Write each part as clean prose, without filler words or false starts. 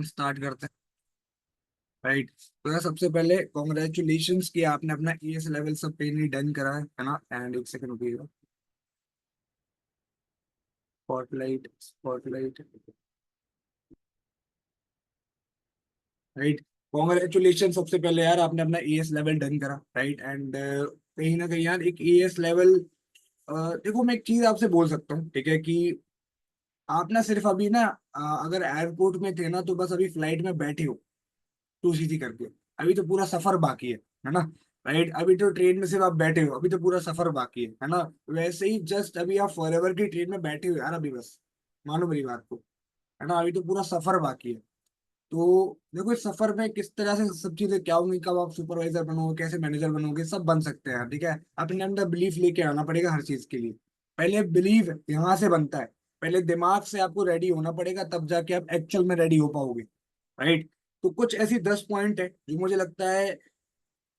Start करते हैं। Right. तो यार सबसे पहले कॉन्ग्रेचुलेशंस कि आपने अपना ईएस लेवल सब पेनली डन करा है ना। एंड एक सेकंड रुकिएगा। Spotlight spotlight. राइट। कॉन्ग्रेचुलेशन सबसे पहले यार आपने अपना ईएस लेवल डन करा। राइट। एंड कहीं ना कहीं यार एक ईएस लेवल, देखो मैं एक चीज आपसे बोल सकता हूँ, ठीक है, कि आप ना सिर्फ अभी ना अगर एयरपोर्ट में थे ना तो बस अभी फ्लाइट में बैठे हो टू सीसी करके। अभी तो पूरा सफर बाकी है ना। राइट। अभी तो ट्रेन में सिर्फ आप बैठे हो, अभी तो पूरा सफर बाकी है ना। वैसे ही जस्ट अभी आप फॉरएवर की ट्रेन में बैठे हो यार, अभी बस मानो मेरी बात को, है ना। अभी तो पूरा सफर बाकी है। तो देखो इस सफर में किस तरह से सब चीजें क्या होंगी, कब आप सुपरवाइजर बनोगे, कैसे मैनेजर बनोगे, सब बन सकते हैं यार, ठीक है। अपने अंदर बिलीफ लेके आना पड़ेगा हर चीज के लिए। पहले बिलीव यहाँ से बनता है। पहले दिमाग से आपको रेडी होना पड़ेगा, तब जाके आप एक्चुअल में रेडी हो पाओगे। राइट। तो कुछ ऐसी 10 पॉइंट है जो मुझे लगता है,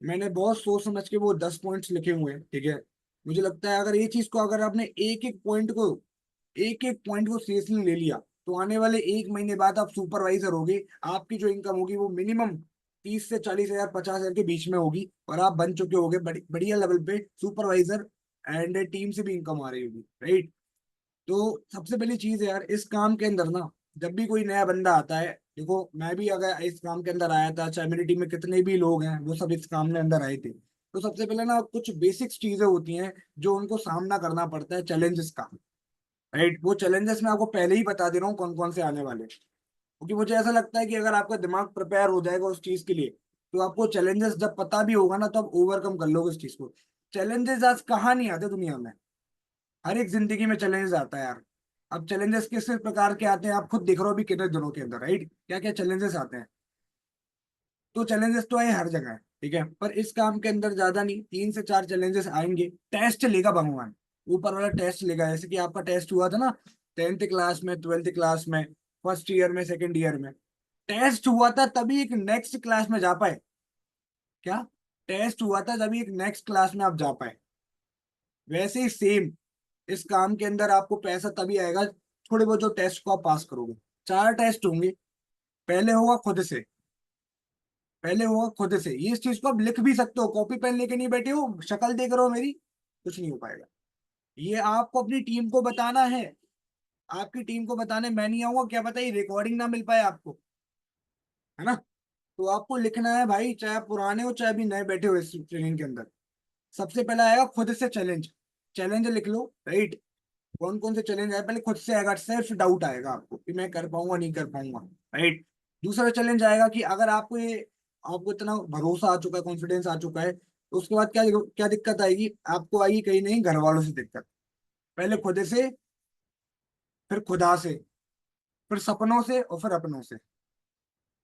मैंने बहुत सोच समझ के वो 10 पॉइंट्स लिखे हुए हैं, ठीक है। मुझे लगता है अगर ये चीज को, अगर आपने एक एक पॉइंट को सीरियसली ले लिया, तो आने वाले 1 महीने बाद आप सुपरवाइजर होगे। आपकी जो इनकम होगी वो मिनिमम 30 से 40 हजार 50 हजार के बीच में होगी, और आप बन चुके होगे बढ़िया लेवल पे सुपरवाइजर। एंड टीम से भी इनकम आ रही होगी। राइट। तो सबसे पहली चीज है यार इस काम के अंदर ना, जब भी कोई नया बंदा आता है, देखो मैं भी अगर इस काम के अंदर आया था, चाहे मेरी टीम में कितने भी लोग हैं वो सब इस काम में अंदर आए थे, तो सबसे पहले ना कुछ बेसिक्स चीजें होती हैं जो उनको सामना करना पड़ता है, चैलेंजेस का। राइट। वो चैलेंजेस मैं आपको पहले ही बता दे रहा हूँ कौन कौन से आने वाले हैं। क्योंकि मुझे ऐसा लगता है कि अगर आपका दिमाग प्रिपेयर हो जाएगा उस चीज के लिए, तो आपको चैलेंजेस जब पता भी होगा ना, तो आप ओवरकम कर लोगे उस चीज को। चैलेंजेस आज कहाँ नहीं आते दुनिया में, हर एक जिंदगी में चैलेंजेस आता है यार। अब चैलेंजेस किस किस प्रकार के आते हैं आप खुद देख रहे हो अभी कितने दिनों के अंदर। राइट। क्या क्या चैलेंजेस आते हैं। तो चैलेंजेस तो है हर जगह है, ठीक है, पर इस काम के अंदर ज्यादा नहीं, 3 से 4 चैलेंजेस आएंगे। टेस्ट लेगा भगवान, ऊपर वाला टेस्ट लेगा। जैसे कि आपका टेस्ट हुआ था ना 10th क्लास में, 12th क्लास में, फर्स्ट ईयर में, सेकेंड ईयर में। टेस्ट हुआ था तभी एक नेक्स्ट क्लास में जा पाए। क्या? टेस्ट हुआ था तभी एक नेक्स्ट क्लास में आप जा पाए। वैसे ही सेम इस काम के अंदर आपको पैसा तभी आएगा थोड़े बहुत जो टेस्ट को आप पास करोगे। 4 टेस्ट होंगे। पहले होगा खुद से। पहले होगा खुद से, ये इस चीज को आप लिख भी सकते हो, कॉपी पेन लेके नहीं बैठे हो, शक्ल देख रहे हो मेरी, कुछ नहीं हो पाएगा। ये आपको अपनी टीम को बताना है। आपकी टीम को बताने मैं नहीं आऊंगा, क्या पता ये रिकॉर्डिंग ना मिल पाए आपको, है ना। तो आपको लिखना है भाई, चाहे आप पुराने हो चाहे भी नए बैठे हो इस ट्रेनिंग के अंदर। सबसे पहला आएगा खुद से चैलेंज। चैलेंज लिख लो। राइट। कौन कौन से चैलेंज आए, पहले खुद से आएगा, सेल्फ डाउट आएगा आपको कि मैं कर पाऊंगा नहीं कर पाऊंगा। राइट। दूसरा चैलेंज आएगा कि अगर आपको ये, आपको इतना भरोसा आ चुका है, कॉन्फिडेंस आ चुका है, तो उसके बाद क्या क्या दिक्कत आएगी आपको, आएगी कहीं नहीं घर वालों से दिक्कत। पहले खुद से, फिर खुदा से, फिर सपनों से, और फिर अपनों से।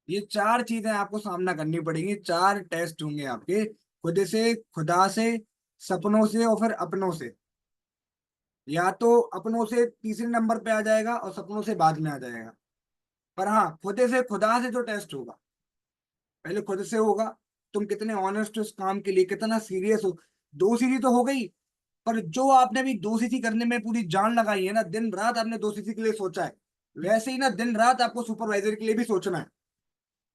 ये 4 चीजें आपको सामना करनी पड़ेंगी, 4 टेस्ट होंगे आपके। खुद से, खुदा से, सपनों से, और फिर अपनों से। या तो अपनों से तीसरे नंबर पे आ जाएगा और सपनों से बाद में आ जाएगा। पर हाँ, खुद से खुदा से जो टेस्ट होगा, पहले खुद से होगा, तुम कितने ऑनेस्ट हो इस काम के लिए, कितना सीरियस हो। 2 सीसी तो हो गई, पर जो आपने भी 2 सीसी करने में पूरी जान लगाई है ना, दिन रात आपने 2 सीसी के लिए सोचा है, वैसे ही ना दिन रात आपको सुपरवाइजर के लिए भी सोचना है।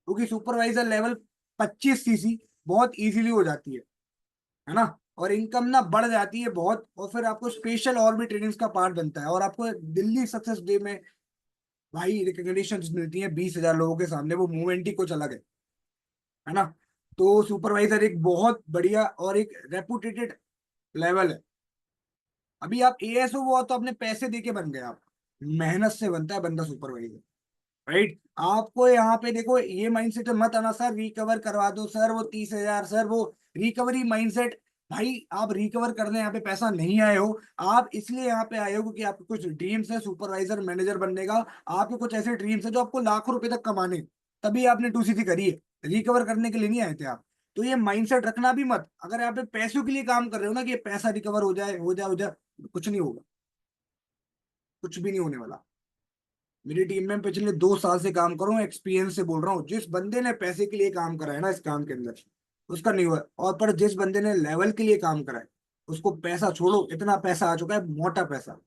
क्योंकि सुपरवाइजर लेवल 25 सीसी बहुत इजीली हो जाती है ना। और इनकम ना बढ़ जाती है बहुत, और फिर आपको स्पेशल और भी ट्रेनिंग्स का पार्ट बनता है, और आपको दिल्ली सक्सेस डे में भाई रिकग्निशन मिलती है 20 हजार लोगों के सामने, वो मूवमेंट ही कुछ अलग है ना। तो सुपरवाइजर एक बहुत बढ़िया और एक रेपुटेटेड लेवल है। अभी आप एएस हो, वो तो अपने पैसे दे के बन गए आप, मेहनत से बनता है बंदा सुपरवाइजर। राइट। आपको यहाँ पे देखो ये माइंडसेट मत आना सर रिकवर करवा दो सर वो 30 हजार, सर वो रिकवरी माइंडसेट। भाई आप रिकवर करने यहाँ पे पैसा नहीं आए हो, आप इसलिए यहाँ पे आए हो क्योंकि आपके कुछ ड्रीम्स है सुपरवाइजर मैनेजर बनने का। आपके कुछ ऐसे ड्रीम्स है जो आपको लाखों रुपए तक कमाने, तभी आपने 2 सीसी करी है। रिकवर करने के लिए नहीं आए थे आप। तो ये माइंडसेट रखना भी मत, अगर आप पैसों के लिए काम कर रहे हो ना कि ये पैसा रिकवर हो जाए हो जाए हो जाए, कुछ नहीं होगा, कुछ भी नहीं होने वाला। मेरी टीम में पिछले 2 साल से काम कर रहा हूँ, एक्सपीरियंस से बोल रहा हूँ, जिस बंदे ने पैसे के लिए काम करा है ना इस काम के अंदर, उसका नहीं हुआ। और पर जिस बंदे ने लेवल के लिए काम करा है, उसको पैसा छोड़ो, इतना पैसा आ चुका है, मोटा पैसा।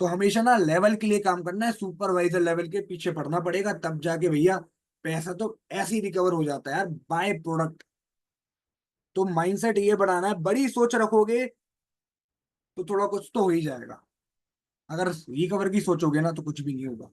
तो हमेशा ना लेवल के लिए काम करना है, सुपरवाइजर लेवल के पीछे पड़ना पड़ेगा, तब जाके भैया पैसा तो ऐसे ही रिकवर हो जाता है यार, बाय प्रोडक्ट। तो माइंडसेट ये बढ़ाना है, बड़ी सोच रखोगे तो थोड़ा कुछ तो हो ही जाएगा। अगर रिकवर की सोचोगे ना तो कुछ भी नहीं होगा,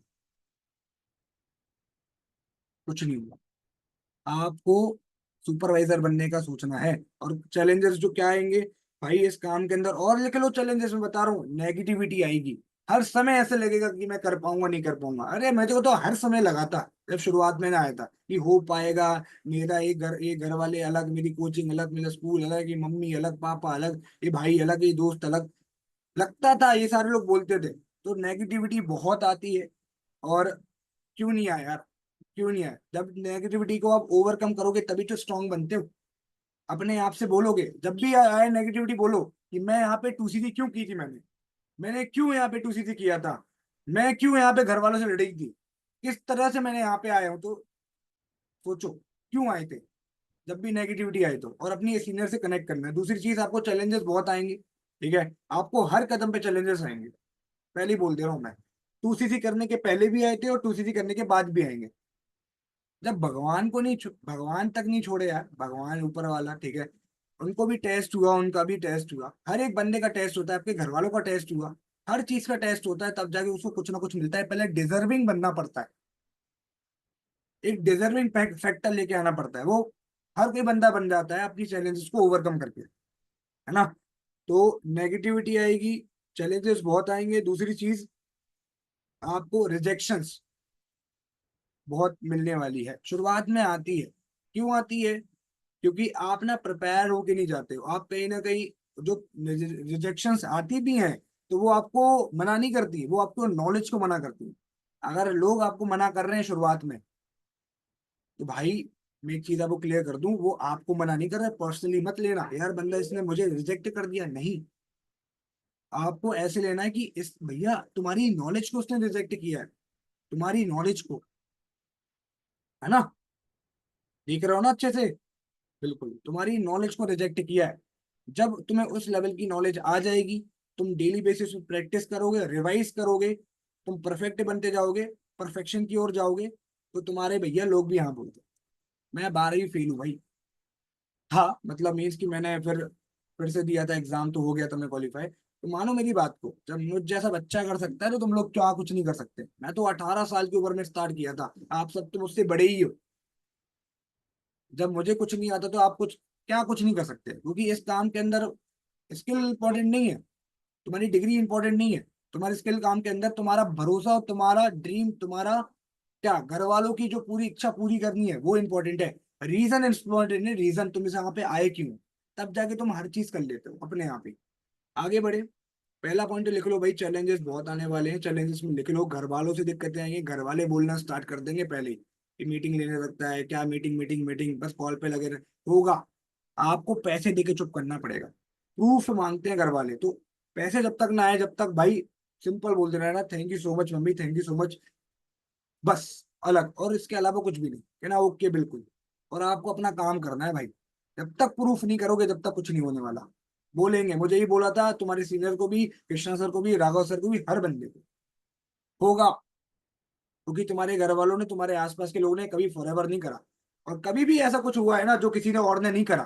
कुछ नहीं होगा। आपको सुपरवाइजर बनने का सोचना है। और चैलेंजेस जो क्या आएंगे भाई इस काम के अंदर, और लिख लो चैलेंजेस, में बता रहा हूँ नेगेटिविटी आएगी। हर समय ऐसे लगेगा कि मैं कर पाऊंगा नहीं कर पाऊंगा। अरे मैं तो हर समय लगाता, जब शुरुआत में ना आया था कि हो पाएगा, मेरा एक घर वाले अलग, मेरी कोचिंग अलग, मेरा स्कूल अलग, ये मम्मी अलग, पापा अलग, ये भाई अलग, ये दोस्त अलग, लगता था, ये सारे लोग बोलते थे। तो नेगेटिविटी बहुत आती है। और क्यों नहीं आया यार, क्यों नहीं आया? जब नेगेटिविटी को आप ओवरकम करोगे तभी तो स्ट्रांग बनते हो। अपने आप से बोलोगे, जब भी आए नेगेटिविटी बोलो कि मैं यहाँ पे टू सीसी क्यों की थी, मैंने क्यों यहाँ पे टू सीसी किया था, मैं क्यों यहाँ पे घर वालों से लड़ी थी, किस तरह से मैंने यहाँ पे आया हूँ। तो सोचो क्यों आए थे, जब भी नेगेटिविटी आए तो। और अपनी सीनियर से कनेक्ट करना है। दूसरी चीज, आपको चैलेंजेस बहुत आएंगे, ठीक है, आपको हर कदम पे चैलेंजेस आएंगे। पहले ही बोल दे रहा हूँ मैं, टू सीसी करने के पहले भी आए थे और टू सीसी करने के बाद भी आएंगे। जब भगवान को नहीं भगवान तक नहीं छोड़े यार, भगवान ऊपर वाला, ठीक है, उनको भी टेस्ट हुआ, उनका भी टेस्ट हुआ, हर एक बंदे का टेस्ट होता है, आपके घर वालों का टेस्ट हुआ, हर चीज का टेस्ट होता है, तब जाके उसको कुछ ना कुछ मिलता है। पहले डिजर्विंग बनना पड़ता है, एक डिजर्विंग फैक्टर लेके आना पड़ता है, वो हर कोई बंदा बन जाता है अपनी चैलेंजेस को ओवरकम करके, है ना। तो नेगेटिविटी आएगी, चैलेंजेस बहुत आएंगे। दूसरी चीज, आपको रिजेक्शंस बहुत मिलने वाली है, शुरुआत में आती है। क्यों आती है? क्योंकि आप ना प्रिपेयर होके नहीं जाते हो, आप कहीं ना कहीं, जो रिजेक्शंस आती भी हैं तो वो आपको मना नहीं करती, वो आपको नॉलेज को मना करती है। अगर लोग आपको मना कर रहे हैं शुरुआत में, तो भाई मैं एक चीज आपको क्लियर कर दूं, वो आपको मना नहीं कर रहा है, पर्सनली मत लेना यार बंदा इसने मुझे रिजेक्ट कर दिया, नहीं। आपको ऐसे लेना है कि इस भैया तुम्हारी नॉलेज को उसने रिजेक्ट किया है, तुम्हारी नॉलेज को, है ना। देख रहे हो ना अच्छे से, बिल्कुल तुम्हारी नॉलेज को रिजेक्ट किया है। जब तुम्हें उस लेवल की नॉलेज आ जाएगी, तुम डेली बेसिस पे प्रैक्टिस करोगे, रिवाइज करोगे, तुम परफेक्ट बनते जाओगे, परफेक्शन की ओर जाओगे, तो तुम्हारे भैया लोग भी हाँ बोलते हैं। मैं 12वीं फेल हूँ भाई। हाँ मतलब मीन्स कि मैंने फिर से दिया था एग्जाम, तो हो गया था मैं क्वालिफाई। तो मानो मेरी बात को, जब मुझ जैसा बच्चा कर सकता है तो तुम लोग क्या कुछ नहीं कर सकते। मैं तो 18 साल की उम्र में स्टार्ट किया था, आप सब तो मुझसे बड़े ही हो। जब मुझे कुछ नहीं आता तो आप कुछ क्या कुछ नहीं कर सकते, क्योंकि इस काम के अंदर स्किल इंपॉर्टेंट नहीं है, तुम्हारी डिग्री इंपॉर्टेंट नहीं है। तुम्हारे स्किल काम के अंदर तुम्हारा भरोसा और तुम्हारा ड्रीम, तुम्हारा क्या घर वालों की जो पूरी इच्छा पूरी करनी है वो इंपॉर्टेंट है। रीजन इंपॉर्टेंट है, रीजन तुम इस यहाँ पे आए क्यों, तब जाके तुम हर चीज कर लेते हो अपने आप ही। आगे बढ़े, पहला पॉइंट लिख लो भाई, चैलेंजेस बहुत आने वाले हैं। चैलेंजेस में लिख लो, घर वालों से दिक्कतें आएंगी, घर वाले बोलना स्टार्ट कर देंगे पहले ही कि मीटिंग लेने लगता है, क्या मीटिंग मीटिंग मीटिंग, बस कॉल पे लगे रहे। होगा, आपको पैसे देके चुप करना पड़ेगा। प्रूफ मांगते हैं घर वाले, तो पैसे जब तक ना आए, जब तक भाई सिंपल बोलते रहना, thank you so much mummy, thank you so much, बस। अलग और इसके अलावा कुछ भी नहीं कहना, ओके बिल्कुल। और आपको अपना काम करना है भाई, जब तक प्रूफ नहीं करोगे जब तक कुछ नहीं होने वाला। बोलेंगे, मुझे ही बोला था, तुम्हारे सीनियर को भी, कृष्णा सर को भी, राघव सर को भी, हर बंदे को होगा। क्योंकि तुम्हारे घर वालों ने, तुम्हारे आसपास के लोगों ने कभी फॉरएवर नहीं करा। और कभी भी ऐसा कुछ हुआ है ना जो किसी ने और ने नहीं करा,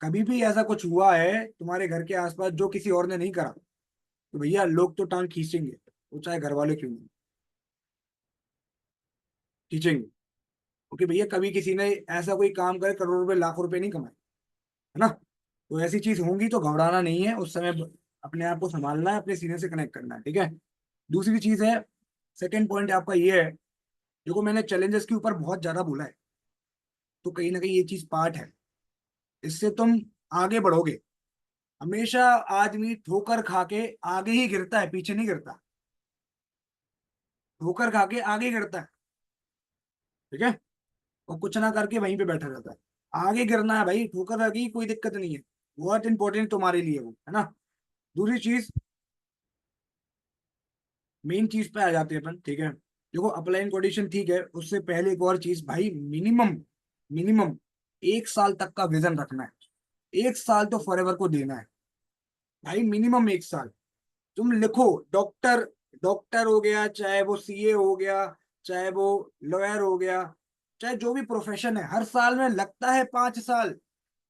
कभी भी ऐसा कुछ हुआ है तुम्हारे घर के आसपास जो किसी और ने नहीं करा, तो भैया लोग तो टांग खींचेंगे, वो चाहे घर वाले क्यों नहीं खींचेंगे। क्योंकि भैया कभी किसी ने ऐसा कोई काम करे, करोड़ रुपए लाखों रुपए नहीं कमाए, है ना। तो ऐसी चीज होंगी तो घबराना नहीं है उस समय, अपने आप को संभालना है, अपने सीनियर से कनेक्ट करना है, ठीक है। दूसरी चीज है, सेकंड पॉइंट आपका ये है, देखो मैंने चैलेंजेस के ऊपर बहुत ज्यादा बोला है, तो कहीं ना कहीं ये चीज पार्ट है, इससे तुम आगे बढ़ोगे। हमेशा आदमी ठोकर खा के आगे ही गिरता है, पीछे नहीं गिरता। ठोकर खा के आगे गिरता है, ठीक है, और कुछ ना करके वहीं पे बैठा रहता है। आगे गिरना है भाई, ठोकर लगी कोई दिक्कत नहीं है, बहुत इंपॉर्टेंट तुम्हारे लिए वो, है ना। दूसरी चीज, मेन चीज पे आ जाते हैं अपन, ठीक है। देखो अप्लाइन कंडीशन ठीक है, उससे पहले एक और चीज भाई, मिनिमम मिनिमम 1 साल तक का विजन रखना है। 1 साल तो फॉरएवर को देना है भाई, मिनिमम 1 साल। तुम लिखो डॉक्टर, डॉक्टर हो गया, चाहे वो सीए हो गया, चाहे वो लॉयर हो गया, चाहे जो भी प्रोफेशन है, हर साल में लगता है 5 साल,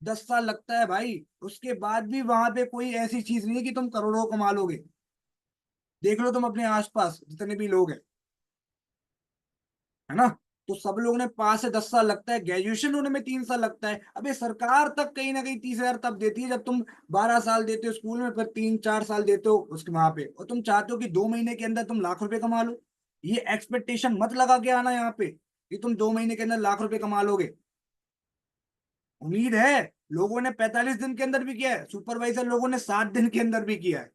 10 साल लगता है भाई। उसके बाद भी वहां पे कोई ऐसी चीज नहीं है कि तुम करोड़ों कमा लोगे। देख लो तुम अपने आसपास जितने भी लोग हैं, है ना। तो सब लोग ने 5 से 10 साल लगता है, ग्रेजुएशन होने में 3 साल लगता है। अबे सरकार तक कहीं ना कहीं 30,000 तब देती है जब तुम 12 साल देते हो स्कूल में, फिर 3-4 साल देते हो उसके वहां पे, और तुम चाहते हो कि 2 महीने के अंदर तुम लाख रुपए कमा लो। ये एक्सपेक्टेशन मत लगा के आना यहाँ पे कि तुम 2 महीने के अंदर लाख रुपए कमा लोगे। उम्मीद है। लोगों ने 45 दिन के अंदर भी किया है, सुपरवाइजर लोगों ने 7 दिन के अंदर भी किया है।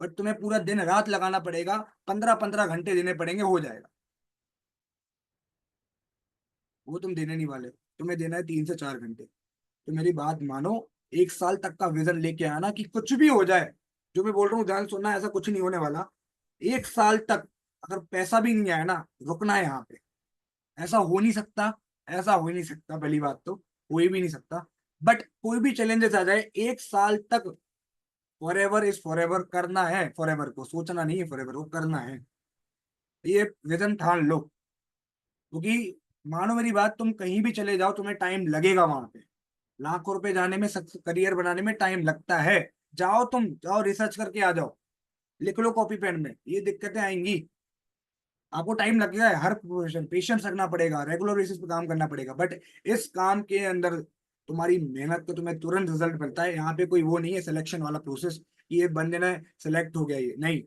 बट तुम्हें पूरा दिन रात लगाना पड़ेगा, 15-15 घंटे देने पड़ेंगे, हो जाएगा। वो तुम देने नहीं वाले, तुम्हें देना है 3 से 4 घंटे। तो मेरी बात मानो, 1 साल तक का विजन लेके आना कि कुछ भी हो जाए। जो मैं बोल रहा हूँ ध्यान सुनना, ऐसा कुछ नहीं होने वाला। 1 साल तक अगर पैसा भी नहीं आया ना, रुकना है यहाँ पे। ऐसा हो नहीं सकता, ऐसा हो ही नहीं सकता, पहली बात तो हो ही भी नहीं सकता। बट कोई भी चैलेंजेस आ जाए, 1 साल तक for ever is for ever करना है। फॉर एवर को सोचना नहीं है, फॉर एवर को करना है। ये विजन ठान लो, क्योंकि मानो मेरी बात, तुम कहीं भी चले जाओ तुम्हें टाइम लगेगा वहां पे। लाखों रुपए जाने में, करियर बनाने में टाइम लगता है। जाओ, तुम जाओ, रिसर्च करके आ जाओ, लिख लो कॉपी पेन में, ये दिक्कतें आएंगी। आपको टाइम लगेगा, हर प्रोफेशन पेशेंस रखना पड़ेगा, रेगुलर बेसिस पे काम करना पड़ेगा। बट इस काम के अंदर तुम्हारी मेहनत को तुम्हें तुरंत रिजल्ट मिलता है। यहाँ पे कोई वो नहीं है सिलेक्शन वाला प्रोसेस कि ये बंदे ने सिलेक्ट हो गया, ये नहीं।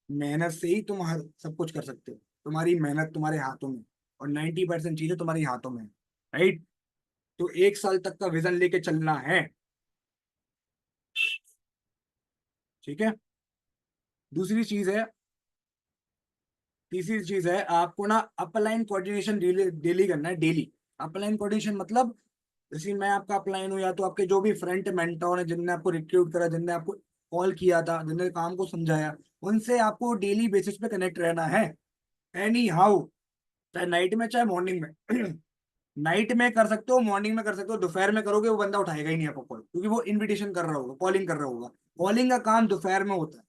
मेहनत से ही तुम हर सब कुछ कर सकते हो। तुम्हारी मेहनत तुम्हारे हाथों में, और 90% चीजें तुम्हारी हाथों में है। राइट। तो 1 साल तक का विजन लेके चलना है। ठीक है। दूसरी चीज है, तीसरी चीज है, आपको ना अपलाइन कोऑर्डिनेशन डेली डेली करना है, डेली। अपलाइन कोऑर्डिनेशन मतलब, जैसे मैं आपका अपलाइन हूँ, या तो आपके जो भी फ्रंट मेंटोर है जिनने आपको रिक्रूट करा, जिनने आपको कॉल किया था, जिनने काम को समझाया, उनसे आपको डेली बेसिस पे कनेक्ट रहना है। एनी हाउ, चाहे नाइट में चाहे मॉर्निंग में। नाइट में कर सकते हो, मॉर्निंग में कर सकते हो, दोपहर में करोगे वो बंदा उठाएगा ही नहीं आपको कॉल, क्योंकि वो इन्विटेशन कर रहा होगा, कॉलिंग कर रहा होगा। कॉलिंग का काम दोपहर में होता है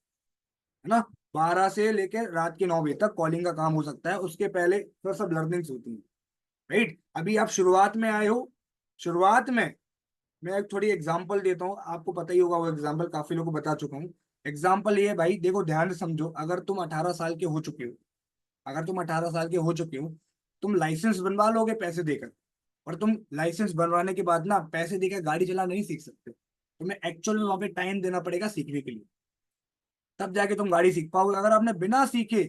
ना। 12 से लेकर रात के 9 बजे तक कॉलिंग का काम हो सकता है, उसके पहले तो सब लर्निंग्स होती है। राइट। अभी आप शुरुआत में आए हो, शुरुआत में मैं एक थोड़ी एग्जांपल देता हूँ, आपको पता ही होगा वो एग्जांपल, काफी लोगों को बता चुका हूँ। एग्जांपल ये है भाई, देखो ध्यान से समझो। अगर तुम 18 साल के हो चुके हो, अगर तुम 18 साल के हो चुके हो, तुम लाइसेंस बनवा लोगे पैसे देकर। और तुम लाइसेंस बनवाने के बाद ना पैसे देकर गाड़ी चलाना नहीं सीख सकते, तुम्हें एक्चुअल में वहां पे टाइम देना पड़ेगा सीखने के लिए। तब जाके तुम गाड़ी सीख पाओगे। अगर आपने बिना सीखे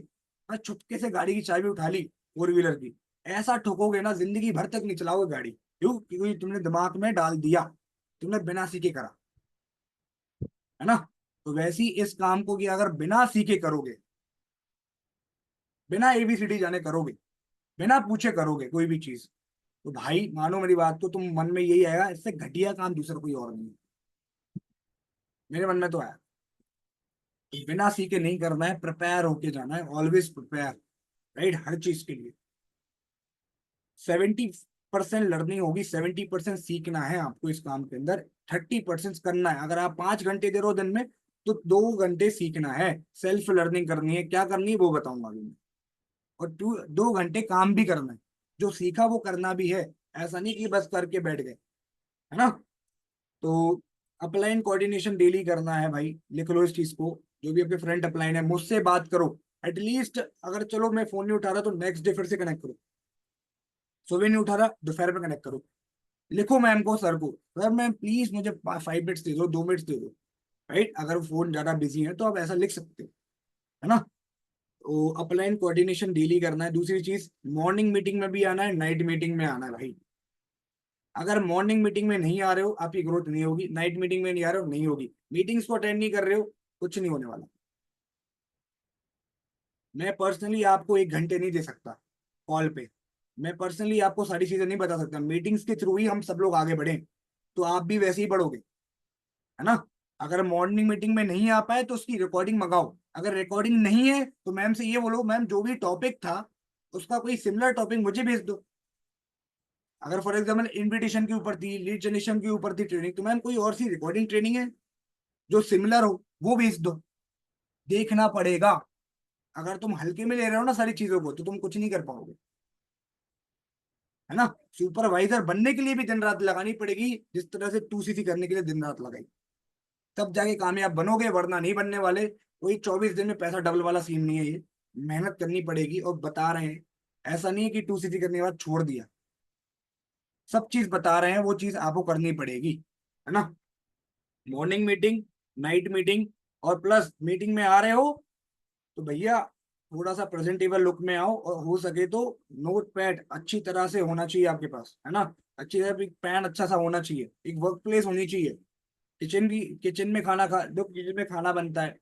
बस चुपके से गाड़ी की चाबी उठा ली, 4 व्हीलर की, ऐसा ठोकोगे ना, जिंदगी भर तक नहीं चलाओगे गाड़ी। क्यों? क्योंकि तुमने दिमाग में डाल दिया, तुमने बिना सीखे करा, है ना। तो वैसे ही इस काम को कि अगर बिना सीखे करोगे, बिना एबीसीडी जाने करोगे, बिना पूछे करोगे कोई भी चीज, तो भाई मानो मेरी बात, तो तुम मन में यही आएगा, इससे घटिया काम दूसरा कोई और नहीं है। मेरे मन में तो आया। तो बिना सीखे नहीं करना है, प्रिपेयर होके जाना है, ऑलवेज प्रिपेयर। राइट, हर चीज के लिए 70% लर्निंग होगी, 70% सीखना है आपको इस काम के अंदर, 30% करना है। अगर आप 5 घंटे दे रहे हो दिन में, तो 2 घंटे सीखना है, सेल्फ लर्निंग करनी है। क्या करनी है वो बताऊंगा अभी मैं। और 2 घंटे काम भी करना है, जो सीखा वो करना भी है। ऐसा नहीं कि बस करके बैठ गए, है ना। तो अपलाइन कोऑर्डिनेशन डेली करना है भाई, लिख लो इस चीज को। जो भी आपके फ्रेंड अपलाइन है, मुझसे बात करो। एटलीस्ट अगर चलो मैं फोन नहीं उठा रहा, तो नेक्स्ट डे फिर से कनेक्ट करो। सुबह नहीं उठा रहा, दोपहर में कनेक्ट करो। लिखो मैम को, सर को, सर मैम प्लीज मुझे 5 मिनट्स दे दो, 2 मिनट्स दे दो। राइट। अगर फोन ज्यादा बिजी है तो आप ऐसा लिख सकते हो, है ना। तो अपलाइन कोऑर्डिनेशन डेली करना है। दूसरी चीज, मॉर्निंग मीटिंग में भी आना है, नाइट मीटिंग में आना है भाई। अगर मॉर्निंग मीटिंग में नहीं आ रहे हो, आपकी ग्रोथ नहीं होगी। नाइट मीटिंग में नहीं आ रहे हो, नहीं होगी। मीटिंग्स को अटेंड नहीं कर रहे हो, कुछ नहीं होने वाला। मैं पर्सनली आपको 1 घंटे नहीं दे सकता कॉल पे। मैं पर्सनली आपको सारी चीजें नहीं बता सकता। मीटिंग्स के थ्रू ही हम सब लोग आगे बढ़े, तो आप भी वैसे ही बढ़ोगे, है ना। अगर मॉर्निंग मीटिंग में नहीं आ पाए तो उसकी रिकॉर्डिंग मंगाओ। अगर रिकॉर्डिंग नहीं है तो मैम से ये बोलो, मैम जो भी टॉपिक था उसका कोई सिमिलर टॉपिक मुझे भेज दो। अगर फॉर एग्जाम्पल इन्विटेशन के ऊपर थी, लीड जनरेशन के ऊपर थी ट्रेनिंग, तो मैम कोई और सी रिकॉर्डिंग ट्रेनिंग है जो सिमिलर हो, वो भेज दो। देखना पड़ेगा। अगर तुम हल्के में ले रहे हो ना सारी चीजों को, तो तुम कुछ नहीं कर पाओगे, है ना। सुपरवाइजर बनने के लिए भी दिन रात लगानी पड़ेगी, जिस तरह से 2cc करने के लिए दिन रात लगाई, तब जाके कामयाब बनोगे, वरना नहीं बनने वाले। कोई 24 दिन में पैसा डबल वाला सीन नहीं है ये, मेहनत करनी पड़ेगी। और बता रहे हैं, ऐसा नहीं है कि 2cc करने के बाद छोड़ दिया, सब चीज बता रहे हैं, वो चीज आपको करनी पड़ेगी, है ना। मॉर्निंग मीटिंग, नाइट मीटिंग, और प्लस मीटिंग में आ रहे हो तो भैया थोड़ा सा प्रेजेंटेबल लुक में आओ, और हो सके तो नोट पैड अच्छी तरह से होना चाहिए आपके पास, है ना। अच्छी तरह पैन अच्छा सा होना चाहिए, एक वर्क प्लेस होनी चाहिए। किचन में खाना खा जो किचन में खाना बनता है,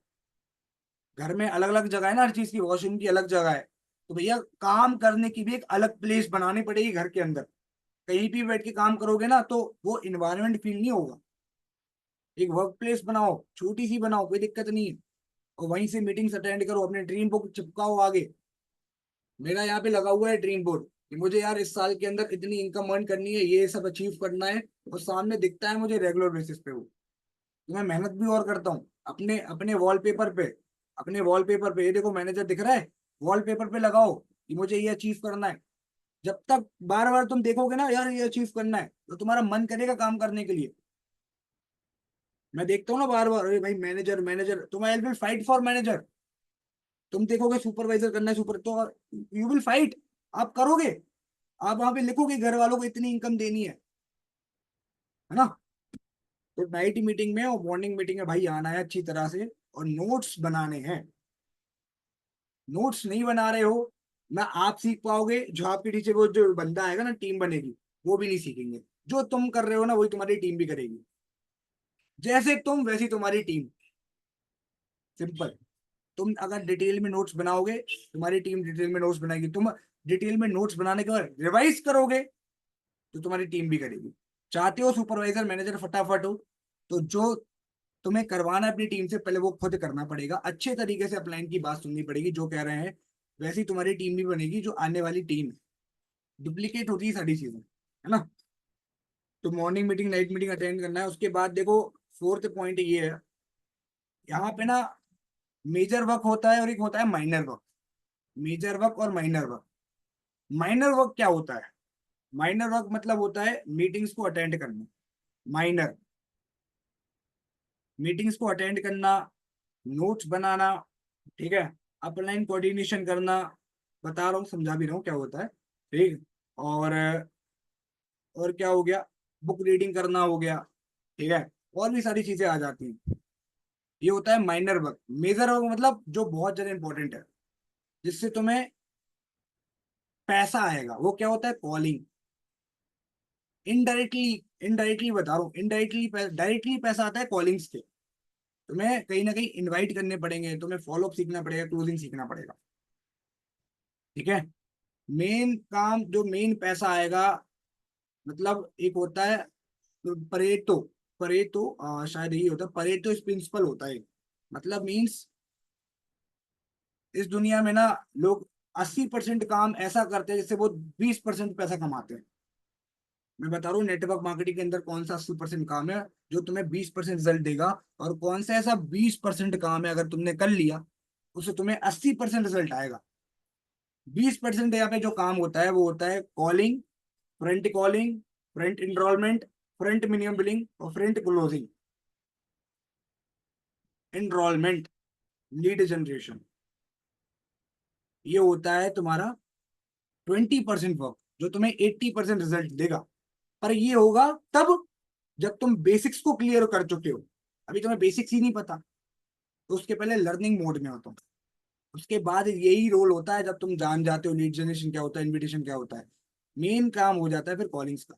घर में अलग अलग जगह है ना, हर चीज की, वॉशरूम की अलग जगह है, तो भैया काम करने की भी एक अलग प्लेस बनानी पड़ेगी घर के अंदर। कहीं भी बैठ के काम करोगे ना तो वो इन्वायरमेंट फील नहीं होगा। एक वर्क प्लेस बनाओ, छोटी सी बनाओ, कोई दिक्कत नहीं है, और वहीं से मीटिंग्स अटेंड करो, अपने ड्रीम बुक चिपकाओ आगे। मेरा यहाँ पे लगा हुआ है ड्रीम बोर्ड कि मुझे यार इस साल के अंदर इतनी इनकम अर्न करनी है, ये सब अचीव करना है, और सामने दिखता है मुझे रेगुलर बेसिस पे वो। तो मैं मेहनत भी और करता हूँ अपने अपने वॉलपेपर पे। अपने वॉलपेपर पे ये देखो मैनेजर दिख रहा है, वॉलपेपर पे लगाओ कि मुझे ये अचीव करना है। जब तक बार बार तुम देखोगे ना यार ये अचीव करना है, तो तुम्हारा मन करेगा काम करने के लिए। मैं देखता हूँ ना बार बार, अरे भाई मैनेजर मैनेजर, तुम I will fight for manager. तुम देखोगे सुपरवाइजर करना है, सुपर तो यू विल फाइट, आप करोगे। आप वहां पे लिखोगे घर वालों को इतनी इनकम देनी है ना। तो नाइट मीटिंग में और मॉर्निंग मीटिंग में भाई आना है अच्छी तरह से, और नोट्स बनाने हैं। नोट्स नहीं बना रहे हो ना आप सीख पाओगे, जो आपके नीचे वो जो बंदा आएगा ना, टीम बनेगी, वो भी नहीं सीखेंगे। जो तुम कर रहे हो ना वही तुम्हारी टीम भी करेगी, जैसे तुम वैसी तुम्हारी टीम, सिंपल। तुम अगर डिटेल में नोट्स बनाओगे, तुम्हारी टीम डिटेल में नोट्स बनाएगी, तुम डिटेल में नोट्स बनाने के बाद रिवाइज करोगे, तो तुम्हारी टीम भी करेगी। चाहते हो सुपरवाइजर मैनेजर फटाफट हो, तो जो तुम्हें करवाना है अपनी टीम से, पहले वो खुद करना पड़ेगा, अच्छे तरीके से अपलाइन की बात सुननी पड़ेगी, जो कह रहे हैं वैसी तुम्हारी टीम भी बनेगी, जो आने वाली टीम है। डुप्लीकेट होती है सारी चीजें, है ना। तो morning meeting night meeting attend करना है। उसके बाद देखो, फोर्थ पॉइंट ये है, यहाँ पे ना मेजर वर्क होता है और एक होता है माइनर वर्क। मेजर वर्क और माइनर वर्क। माइनर वर्क क्या होता है? माइनर वर्क मतलब होता है मीटिंग्स को अटेंड करना। माइनर मीटिंग्स को अटेंड करना, नोट्स बनाना, ठीक है, अपलाइन कोऑर्डिनेशन करना, बता रहा हूँ समझा भी रहा हूँ क्या होता है, ठीक। और और क्या हो गया, बुक रीडिंग करना हो गया, ठीक है, और भी सारी चीजें आ जाती हैं। ये होता है माइनर वर्क। मेजर वर्क मतलब जो बहुत ज्यादा इंपॉर्टेंट है, जिससे तुम्हें पैसा आएगा, वो क्या होता है, कॉलिंग। इनडायरेक्टली, इनडायरेक्टली बता रहा हूँ, इनडायरेक्टली डायरेक्टली पैसा आता है कॉलिंग्स के। तुम्हें कहीं ना कहीं इनवाइट करने पड़ेंगे, तुम्हें फॉलोअप सीखना पड़ेगा, क्लोजिंग सीखना पड़ेगा, ठीक है। मेन काम जो मेन पैसा आएगा, मतलब एक होता है परेटो। परेटो शायद यही होता है, परेटो प्रिंसिपल होता है। मतलब मीन्स इस दुनिया में ना लोग 80% काम ऐसा करते हैं जिससे वो 20% पैसा कमाते हैं। मैं बता रहा हूँ नेटवर्क मार्केटिंग के अंदर कौन सा 80% काम है जो तुम्हें 20% रिजल्ट देगा, और कौन सा ऐसा 20% काम है अगर तुमने कर लिया उससे तुम्हें 80% रिजल्ट आएगा। 20% यहाँ पे जो काम होता है वो होता है calling, front calling, front enrollment, front minimum billing, और front closing. Enrollment, lead generation, ये होता है तुम्हारा 20% वर्क, जो तुम्हें 80% रिजल्ट देगा। पर ये होगा तब जब तुम बेसिक्स को क्लियर कर चुके हो। अभी तुम्हें बेसिक्स ही नहीं पता, तो उसके पहले लर्निंग मोड में हो तुम। उसके बाद यही रोल होता है जब तुम जान जाते हो लीड जनरेशन क्या होता है, इनविटेशन क्या होता है। मेन काम हो जाता है फिर कॉलिंग्स का।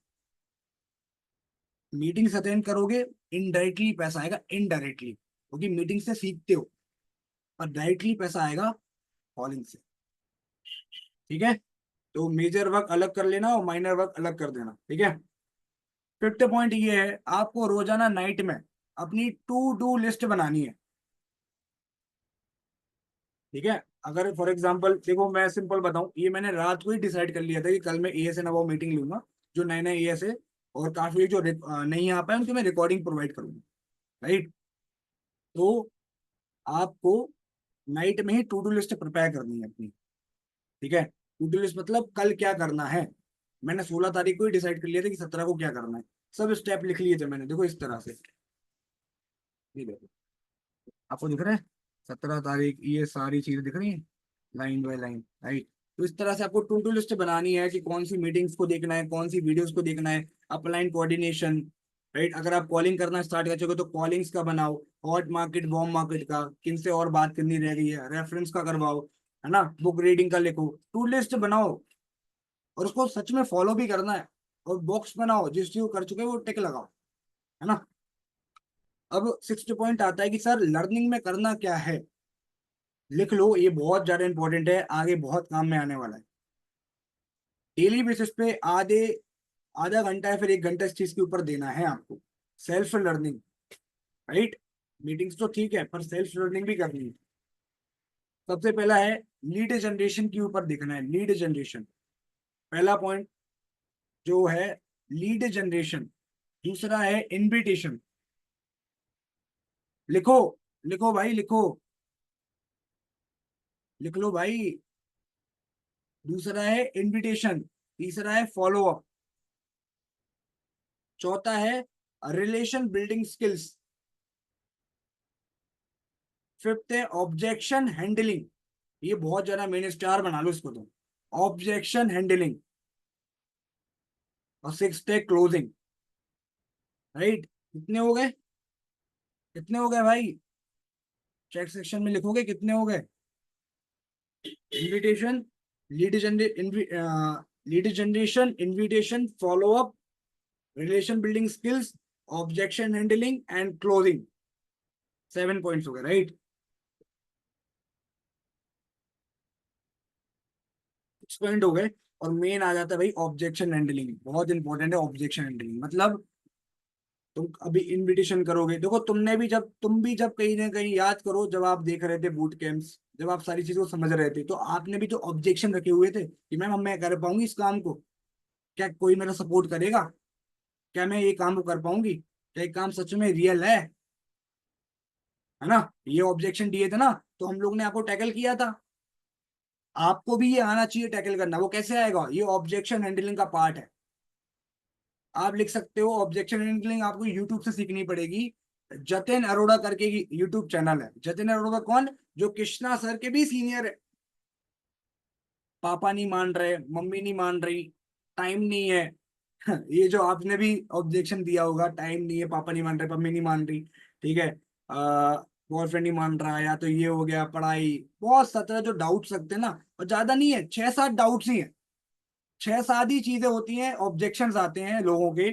मीटिंग्स अटेंड करोगे, इनडायरेक्टली पैसा आएगा, इनडायरेक्टली, क्योंकि मीटिंग से सीखते हो, और डायरेक्टली पैसा आएगा कॉलिंग से, ठीक है। तो मेजर वर्क अलग कर लेना और माइनर वर्क अलग कर देना, ठीक है। फिफ्थ पॉइंट ये है, आपको रोजाना नाइट में अपनी टू डू लिस्ट बनानी है, ठीक है। अगर फॉर एग्जांपल देखो, मैं सिंपल बताऊं, ये मैंने रात को ही डिसाइड कर लिया था कि कल मैं एएस ना वो मीटिंग लूंगा, जो नए नए एएस है, और काफी जो नहीं आ पाए उनकी मैं रिकॉर्डिंग प्रोवाइड करूंगा, राइट। तो आपको नाइट में ही टू डू लिस्ट प्रिपेयर करनी है अपनी। ठीक है, टू डू लिस्ट मतलब कल क्या करना है। मैंने 16 तारीख को ही डिसाइड कर लिया था कि 17 को क्या करना है। सब स्टेप लिख लिए थे मैंने, देखो इस तरह से। ये देखो, आपको दिख रहा है 17 तारीख, ये सारी चीजें दिख रही हैं लाइन बाय लाइन, राइट। तो इस तरह से आपको टू डू लिस्ट बनानी है कि कौन सी मीटिंग्स को देखना है, कौन सी वीडियोस को देखना है, अपलाइन कोऑर्डिनेशन, राइट। अगर आप कॉलिंग करना स्टार्ट कर चुके हो तो कॉलिंग्स का बनाओ, हॉट मार्केट वार्म मार्केट का, किन से और बात करनी रह गई है, रेफरेंस का करवाओ, है ना, बुक रीडिंग का लिखो, टू लिस्ट बनाओ और उसको सच में फॉलो भी करना है। और बॉक्स बनाओ, जिस चीज को कर चुके हो वो टिक लगाओ, है ना। अब 6th पॉइंट आता है कि सर लर्निंग में करना क्या है। लिख लो, ये बहुत ज्यादा इंपॉर्टेंट है, आगे बहुत काम में आने वाला है। डेली बेसिस पे आधा घंटा या फिर 1 घंटा इस चीज के ऊपर देना है आपको। Self learning, right. मीटिंग्स तो ठीक है, पर सेल्फ लर्निंग भी करनी है। सबसे पहला है लीड जनरेशन के ऊपर देखना है, लीड जनरेशन। पहला पॉइंट जो है लीड जनरेशन। दूसरा है इनविटेशन। लिखो, लिखो भाई लिखो, लिख लो भाई। दूसरा है इनविटेशन, तीसरा है फॉलो अप, चौथा है रिलेशन बिल्डिंग स्किल्स, फिफ्थ है ऑब्जेक्शन हैंडलिंग। ये बहुत ज्यादा मेन स्टार बना लो इसको तो, ऑब्जेक्शन हैंडलिंग। और सिक्स्थ है क्लोजिंग, राइट। कितने हो गए, कितने हो गए भाई, चेक सेक्शन में लिखोगे कितने हो गए। इनविटेशन, लीड जनरे lead generation, invitation, follow up, relation building skills, objection handling and closing. 7 points हो गए, राइट। 6 पॉइंट हो गए। और मेन आ जाता है भाई ऑब्जेक्शन हैंडलिंग, बहुत इंपॉर्टेंट है ऑब्जेक्शन हैंडलिंग। मतलब तुम अभी इनविटेशन करोगे, देखो तुमने भी जब, तुम भी जब कहीं ना कहीं याद करो, जब आप देख रहे थे बूट कैंप्स, जब आप सारी चीजों को समझ रहे थे, तो आपने भी तो ऑब्जेक्शन रखे हुए थे कि मैम हम मैं कर पाऊंगी इस काम को, क्या कोई मेरा सपोर्ट करेगा, क्या मैं ये काम को कर पाऊंगी, क्या ये काम सच में रियल है ना। ये ऑब्जेक्शन दिए थे ना, तो हम लोग ने आपको टैकल किया था। आपको भी ये आना चाहिए टैकल करना। वो कैसे आएगा, ये ऑब्जेक्शन हैंडलिंग का पार्ट है। आप लिख सकते हो ऑब्जेक्शन हैंडलिंग आपको यूट्यूब से सीखनी पड़ेगी। जतिन अरोड़ा करके यूट्यूब चैनल है। जतिन अरोड़ा कौन, जो कृष्णा सर के भी सीनियर है। पापा नहीं मान रहे, मम्मी नहीं मान रही, टाइम नहीं है। ये जो आपने भी ऑब्जेक्शन दिया होगा, टाइम नहीं है, पापा नहीं मान रहे, मम्मी नहीं मान रही, ठीक है, बॉयफ्रेंड नहीं मान रहा, या तो ये हो गया पढ़ाई, बहुत 17 जो डाउट्स सकते हैं ना। और ज्यादा नहीं है, 6-7 डाउट्स ही है। 6-7 ही चीजें होती हैं, ऑब्जेक्शंस आते हैं लोगों के,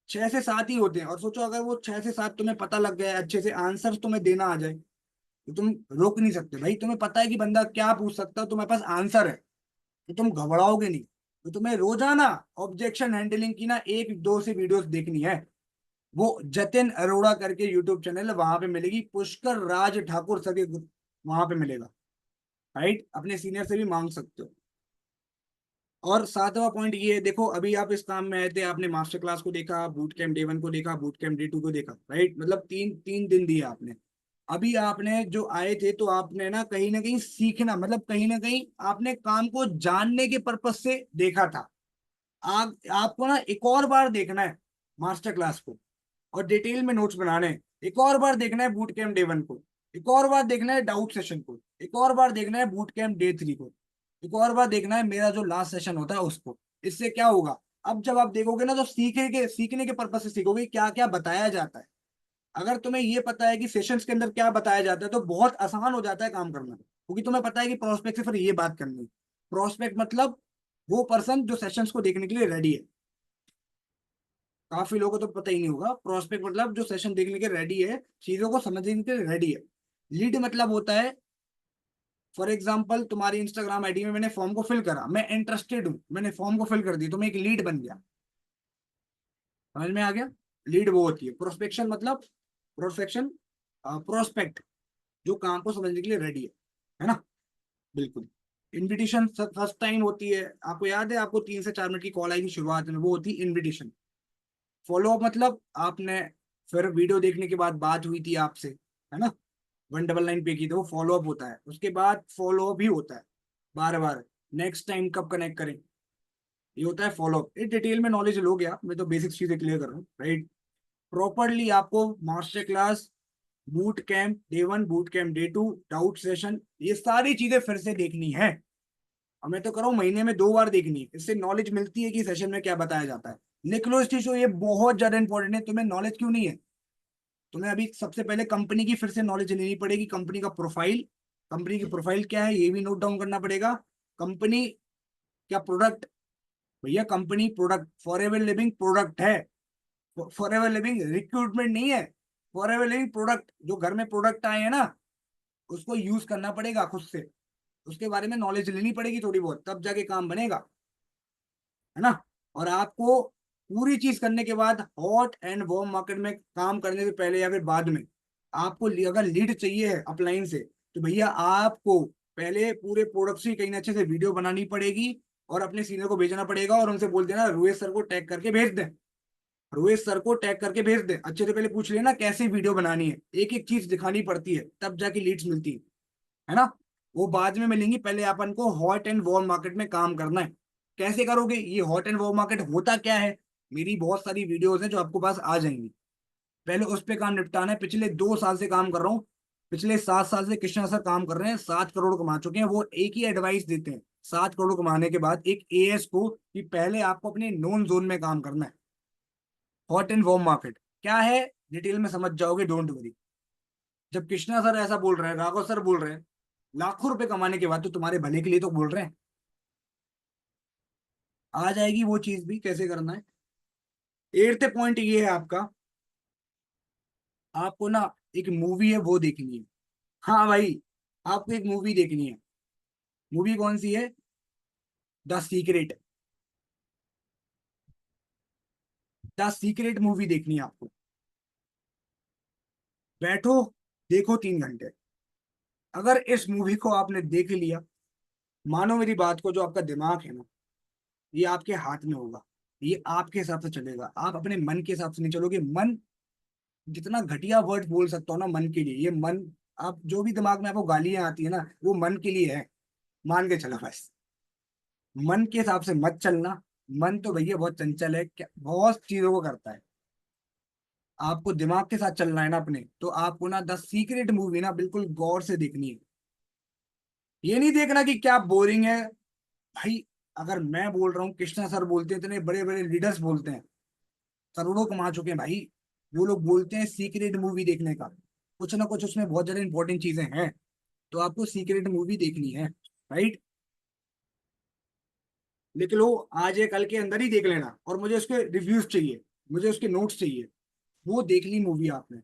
6 से 7 ही होते हैं। और सोचो अगर वो 6 से 7 तुम्हें पता लग गया, अच्छे से आंसर तुम्हें देना आ जाए, तो तुम रोक नहीं सकते भाई। तुम्हें पता है कि बंदा क्या पूछ सकता है, तुम्हारे पास आंसर है, तो तुम घबराओगे नहीं। तो तुम्हें रोजाना ऑब्जेक्शन हैंडलिंग की ना 1-2 से वीडियोस देखनी है। वो जतिन अरोड़ा करके यूट्यूब चैनल है, वहां पे मिलेगी। पुष्कर राज ठाकुर सर के वहां पे मिलेगा, राइट। अपने सीनियर से भी मांग सकते हो। और 7वां पॉइंट ये है, देखो अभी आप इस काम में आए थे, आपने मास्टर क्लास को देखा, बूट कैंप डे 1 को देखा, बूट कैंप डे 2 को देखा, राइट। मतलब तीन तीन दिन दिए आपने। अभी आपने जो आए थे, तो आपने ना कहीं सीखना, मतलब कहीं ना कहीं आपने काम को जानने के पर्पज से देखा था। आपको ना एक और बार देखना है मास्टर क्लास को, और डिटेल में नोट्स बनाने हैं। एक और बार देखना है बूट कैंप डे 1 को, एक और बार देखना है डाउट सेशन को, एक और बार देखना है बूट कैंप डे 3 को, एक और बार देखना है मेरा जो लास्ट सेशन होता है उसको। इससे क्या होगा, अब जब आप देखोगे ना, तो सीखने के पर्पज से सीखोगे क्या क्या बताया जाता है। अगर तुम्हें ये पता है कि सेशंस के अंदर क्या बताया जाता है, तो बहुत आसान हो जाता है काम करना, क्योंकि तुम्हें पता है कि प्रोस्पेक्ट से फिर ये बात करनी है। प्रोस्पेक्ट मतलब वो पर्सन जो सेशंस को देखने के लिए रेडी है। काफी लोगों को तो पता ही नहीं होगा, प्रोस्पेक्ट मतलब जो सेशन देखने के रेडी है, चीजों को समझने के रेडी है। लीड मतलब होता है, फॉर एग्जाम्पल तुम्हारी इंस्टाग्राम आईडी में मैंने फॉर्म को फिल करा, मैं इंटरेस्टेड हूँ, मैंने फॉर्म को फिल कर दी, तो मैं एक लीड बन गया। समझ में आ गया। लीड वो होती है। प्रोस्पेक्शन मतलब, प्रोस्पेक्शन, प्रोस्पेक्ट जो काम को समझने के लिए रेडी है ना। बिल्कुल। इनविटेशन फर्स्ट टाइम होती है, आपको याद है, आपको 3 से 4 मिनट की कॉल आई थी शुरुआत में, वो होती है इनविटेशन। फॉलो अप मतलब आपने फिर वीडियो देखने के बाद बात हुई थी आपसे, है ना, 199 पे की, तो वो फॉलो अप होता है, उसके बाद फॉलो अप भी होता है बार बार, नेक्स्ट टाइम कब कनेक्ट करें, ये होता है फॉलो अप। ये डिटेल में नॉलेज लोगे आप, मैं तो बेसिक चीजें क्लियर कर रहा हूँ, राइट। प्रॉपरली आपको master class, boot camp day 1, boot camp day 2, doubt session, ये सारी चीजें फिर से देखनी है। और मैं तो कह रहा हूँ महीने में 2 बार देखनी है, इससे नॉलेज मिलती है कि सेशन में क्या बताया जाता है। निकलो इस चीज को, ये बहुत ज्यादा इंपॉर्टेंट है। तुम्हें नॉलेज क्यों नहीं है? तुम्हें अभी सबसे पहले कंपनी की फिर से नॉलेज लेनी पड़ेगी, कंपनी का प्रोफाइल, कंपनी की प्रोफाइल क्या है ये भी नोट डाउन करना पड़ेगा। कंपनी क्या प्रोडक्ट, भैया company product, for ever living product है, फॉर एवर लिविंग रिक्रूटमेंट नहीं है। फॉर एवर लिविंग प्रोडक्ट, जो घर में प्रोडक्ट आए हैं ना, उसको यूज करना पड़ेगा खुद से, उसके बारे में नॉलेज लेनी पड़ेगी थोड़ी बहुत, तब जाके काम बनेगा, है ना। और आपको पूरी चीज करने के बाद हॉट एंड वार्म मार्केट में काम करने से पहले या फिर बाद में, आपको अगर लीड चाहिए है अपलाइन से, तो भैया आपको पहले पूरे प्रोडक्ट्स की कहीं अच्छे से वीडियो बनानी पड़ेगी, और अपने सीनियर को भेजना पड़ेगा, और उनसे बोल देना रोहित सर को टैग करके भेज दें, रोहित सर को टैग करके भेज दें। अच्छे से पहले पूछ लेना कैसे वीडियो बनानी है, एक एक चीज दिखानी पड़ती है, तब जाके लीड्स मिलती है ना। वो बाद में मिलेंगी, पहले अपन को हॉट एंड वार्म मार्केट में काम करना है। कैसे करोगे ये हॉट एंड वार्म मार्केट, होता क्या है? मेरी बहुत सारी वीडियोस हैं जो आपको पास आ जाएंगी, पहले उस पे काम निपटाना है। पिछले 2 साल से काम कर रहा हूँ, पिछले 7 साल से कृष्णा सर काम कर रहे हैं, 7 करोड़ कमा चुके हैं। वो एक ही एडवाइस देते हैं 7 करोड़ कमाने के बाद एक एएस को, कि पहले आपको अपने नोन जोन में काम करना है। हॉट एंड वार्म मार्केट क्या है, डिटेल में समझ जाओगे, डोंट वरी। जब कृष्णा सर ऐसा बोल रहे हैं, राघव सर बोल रहे हैं, लाखों रुपए कमाने के बाद, तो तुम्हारे भले के लिए तो बोल रहे हैं। आ जाएगी वो चीज भी कैसे करना है। 8th पॉइंट ये है आपका, आपको ना एक मूवी है वो देखनी है। हाँ भाई, आपको एक मूवी देखनी है। मूवी कौन सी है? The secret. The secret movie देखनी है आपको। बैठो, देखो 3 घंटे। अगर इस मूवी को आपने देख लिया, मानो मेरी बात को, जो आपका दिमाग है ना, ये आपके हाथ में होगा, ये आपके हिसाब से चलेगा, आप अपने मन के हिसाब से नहीं चलोगे। मन, जितना घटिया वर्ड बोल सकता हूँ ना मन के लिए, ये मन, आप जो भी दिमाग में आपको गालियां आती है ना, वो मन के लिए है, मान के चलो बस। मन के हिसाब से मत चलना। मन तो भैया बहुत चंचल है, क्या बहुत चीजों को करता है। आपको दिमाग के साथ चलना है ना अपने, तो आपको ना द सीक्रेट मूवी ना बिल्कुल गौर से देखनी है। ये नहीं देखना कि क्या बोरिंग है भाई। अगर मैं बोल रहा हूँ, कृष्णा सर बोलते हैं, इतने बड़े बड़े लीडर्स बोलते हैं, करोड़ों कमा चुके हैं भाई, वो लोग बोलते हैं सीक्रेट मूवी देखने का, कुछ ना कुछ उसमें बहुत ज्यादा इंपॉर्टेंट चीजें हैं, तो आपको सीक्रेट मूवी देखनी है, राइट। लिख लो, आज या कल के अंदर ही देख लेना, और मुझे उसके रिव्यूज चाहिए, मुझे उसके नोट्स चाहिए। वो देख ली मूवी आपने,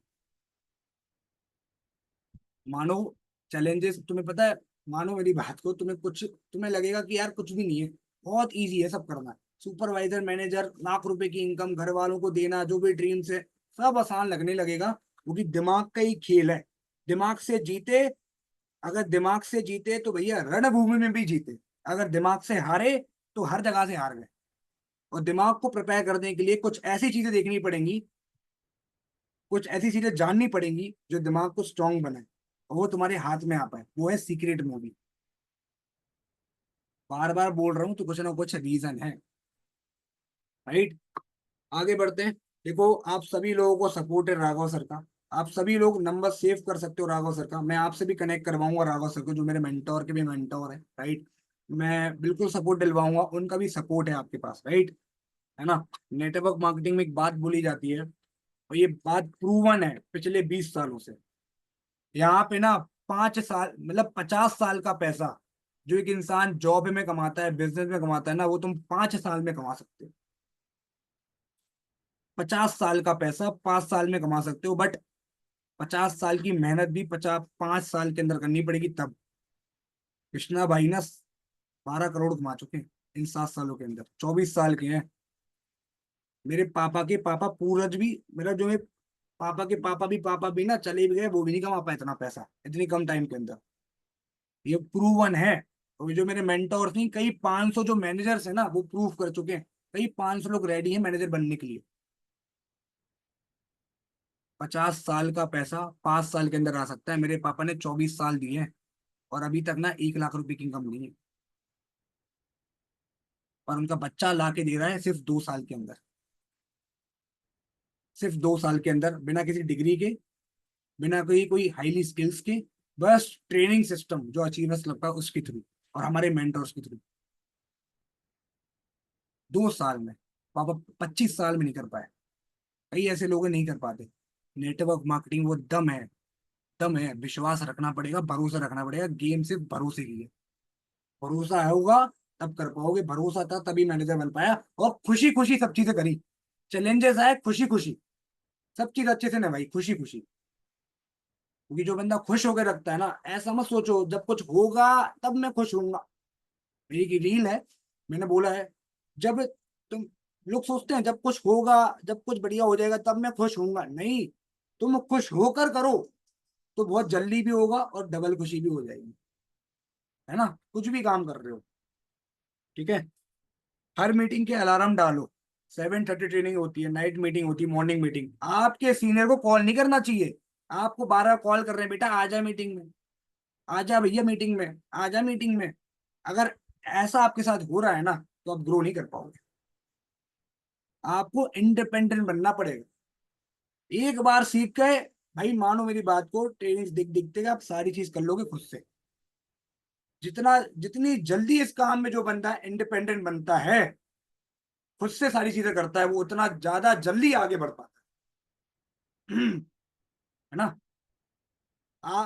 मानो चैलेंजेस तुम्हें पता है, मानो मेरी बात को, तुम्हें कुछ, तुम्हें लगेगा कि यार कुछ भी नहीं है, बहुत इजी है सब करना। सुपरवाइजर, मैनेजर, लाख रुपए की इनकम, घर वालों को देना, जो भी ड्रीम्स है, सब आसान लगने लगेगा, क्योंकि दिमाग का ही खेल है। दिमाग से जीते, अगर दिमाग से जीते तो भैया रणभूमि में भी जीते, अगर दिमाग से हारे तो हर जगह से हार गए। और दिमाग को प्रिपेयर करने के लिए कुछ ऐसी चीजें देखनी पड़ेंगी, कुछ ऐसी चीजें जाननी पड़ेंगी जो दिमाग को स्ट्रांग बनाए, और वो तुम्हारे हाथ में आ पाए, वो है सीक्रेट मूवी। बार बार बोल रहा हूँ तो कुछ ना कुछ रीजन है, राइट। आगे बढ़ते हैं। देखो, आप सभी लोगों को सपोर्ट है राघव सर का, आप सभी लोग नंबर सेव कर सकते हो राघव सर का, मैं आपसे भी कनेक्ट करवाऊंगा राघव सर को, जो मेरे मेंटोर के भी मेंटोर है, राइट। मैं बिल्कुल सपोर्ट दिलवाऊंगा, उनका भी सपोर्ट है आपके पास, राइट, है ना। नेटवर्क मार्केटिंग में एक बात बोली जाती है, और ये बात प्रूवन है पिछले 20 सालों से। यहाँ पे ना 5 साल, मतलब 50 साल का पैसा जो एक इंसान जॉब में कमाता है, बिजनेस में कमाता है ना, वो तुम 5 साल में कमा सकते हो। 50 साल का पैसा 5 साल में कमा सकते हो, बट 50 साल की मेहनत भी 5 साल के अंदर करनी पड़ेगी तब। कृष्णा भाई ना 12 करोड़ कमा चुके हैं इन 7 सालों के अंदर, 24 साल के हैं। मेरे पापा के पापा पूरज भी, मेरा जो है पापा भी ना चले भी गए, वो भी नहीं कमा पाए इतना पैसा इतनी कम टाइम के अंदर, ये प्रूवन है। और जो मेरे मेंटोर्स नहीं, कई 500 जो मैनेजर्स है ना, वो प्रूव कर चुके हैं, कई 500 लोग रेडी हैं मैनेजर बनने के लिए। 50 साल का पैसा 5 साल के अंदर आ सकता है। मेरे पापा ने 24 साल दिए हैं और अभी तक ना 1 लाख रुपए की इनकम नहीं है, और उनका बच्चा ला के दे रहा है सिर्फ 2 साल के अंदर। सिर्फ 2 साल के अंदर, बिना किसी डिग्री के, बिना कोई कोई हाईली स्किल्स के, बस ट्रेनिंग सिस्टम जो अचीवर्स लगता है उसके थ्रू और हमारे मेंटर्स के थ्रू। 2 साल में पापा 25 साल में नहीं कर पाए। कई ऐसे लोग नहीं कर पाते। नेटवर्क मार्केटिंग वो दम है, दम है। विश्वास रखना पड़ेगा, भरोसा रखना पड़ेगा। गेम सिर्फ भरोसे की है। भरोसा होगा तब कर पाओगे। भरोसा था तभी मैनेजर बन पाया, और खुशी खुशी सब चीजें करी। चैलेंजेस आए, खुशी खुशी सब चीज अच्छे से निभाई, खुशी खुशी। क्योंकि जो बंदा खुश होकर रखता है ना, ऐसा मत सोचो जब कुछ होगा तब मैं खुश होऊंगा। मेरी की रील है, मैंने बोला है, जब तुम, लोग सोचते हैं जब कुछ होगा, जब कुछ बढ़िया हो जाएगा तब मैं खुश होऊंगा। नहीं, तुम खुश होकर करो तो बहुत जल्दी भी होगा और डबल खुशी भी हो जाएगी। है ना, कुछ भी काम कर रहे हो, ठीक है। हर मीटिंग के अलार्म डालो। 7:30 ट्रेनिंग होती है, नाइट मीटिंग होती है, मॉर्निंग मीटिंग। आपके सीनियर को कॉल नहीं करना चाहिए। आपको 12 कॉल कर रहे हैं, बेटा आ जा मीटिंग में, आ जा भैया मीटिंग में, आ जा मीटिंग में। अगर ऐसा आपके साथ हो रहा है ना, तो आप ग्रो नहीं कर पाओगे। आपको इंडिपेंडेंट बनना पड़ेगा। एक बार सीख गए भाई, मानो मेरी बात को, ट्रेनिंग दिख दिखते आप सारी चीज कर लोगे खुद से। जितना जितनी जल्दी इस काम में जो बंदा इंडिपेंडेंट बनता है, खुद से सारी चीजें करता है, वो उतना ज्यादा जल्दी आगे बढ़ पाता है। है ना।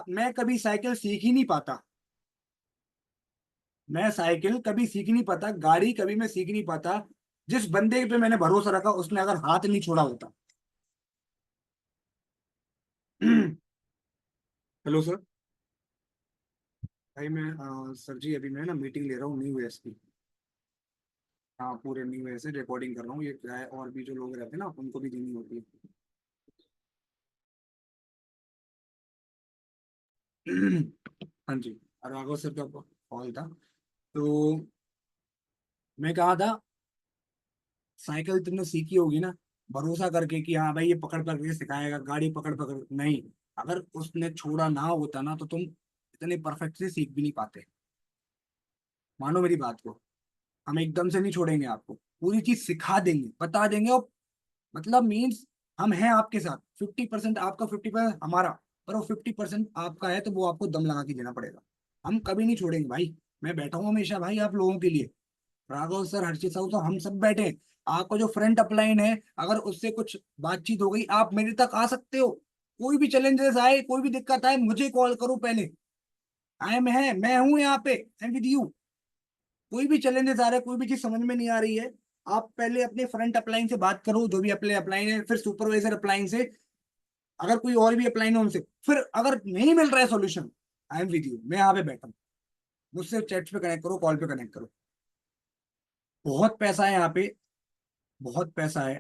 मैं कभी साइकिल सीख ही नहीं पाता। मैं साइकिल कभी सीख नहीं पाता, गाड़ी कभी मैं सीख नहीं पाता। जिस बंदे पे मैंने भरोसा रखा उसने अगर हाथ नहीं छोड़ा होता। Hello sir. भाई मैं सर जी अभी मैं ना मीटिंग ले रहा हूँ न्यू ईयर्स की। हाँ, पूरे न्यू ईयर से रिकॉर्डिंग कर रहा हूँ। ये क्या है, और भी जो लोग रहते हैं ना उनको भी देनी होती है। हाँ जी। राघव सर का कॉल था। तो मैं कहा था, साइकिल तुमने सीखी होगी ना, भरोसा करके कि हाँ भाई ये पकड़ पकड़ के सिखाएगा, गाड़ी पकड़ पकड़, नहीं। अगर उसने छोड़ा ना होता ना, तो तुम इतने परफेक्ट से सीख भी नहीं पाते। मानो मेरी बात को। हम एकदम से नहीं छोड़ेंगे आपको, पूरी चीज सिखा देंगे, बता देंगे। और मतलब मीन्स हम हैं आपके साथ। 50% आपका, 50% हमारा। पर वो 50% आपका है तो वो आपको दम लगा के देना पड़ेगा। हम कभी नहीं छोड़ेंगे भाई। मैं बैठा हूँ हमेशा भाई आप लोगों के लिए। राघव सर, हर्षित साहू सर, हम सब बैठे हैं। आपका जो फ्रंट अपलाइन है, अगर उससे कुछ बातचीत हो गई, आप मेरे तक आ सकते हो। कोई भी चैलेंजेस आए, कोई भी दिक्कत आए, मुझे कॉल करो पहले। मैं हूं यहाँ पे, आई एम विद यू। कोई भी चैलेंजेस आ रहे हैं, कोई भी चीज समझ में नहीं आ रही है, आप पहले अपने फ्रंट अपलाइन से बात करो, जो भी अपने अपलाइन है, फिर सुपरवाइजर अपलाइन से। अगर कोई और भी अपलाइन है उनसे, फिर अगर नहीं मिल रहा है solution, I am with you, मैं यहाँ पे बैठा हूँ। मुझसे चैट पे कनेक्ट करो, कॉल पे कनेक्ट करो। बहुत पैसा है यहाँ पे, बहुत पैसा है।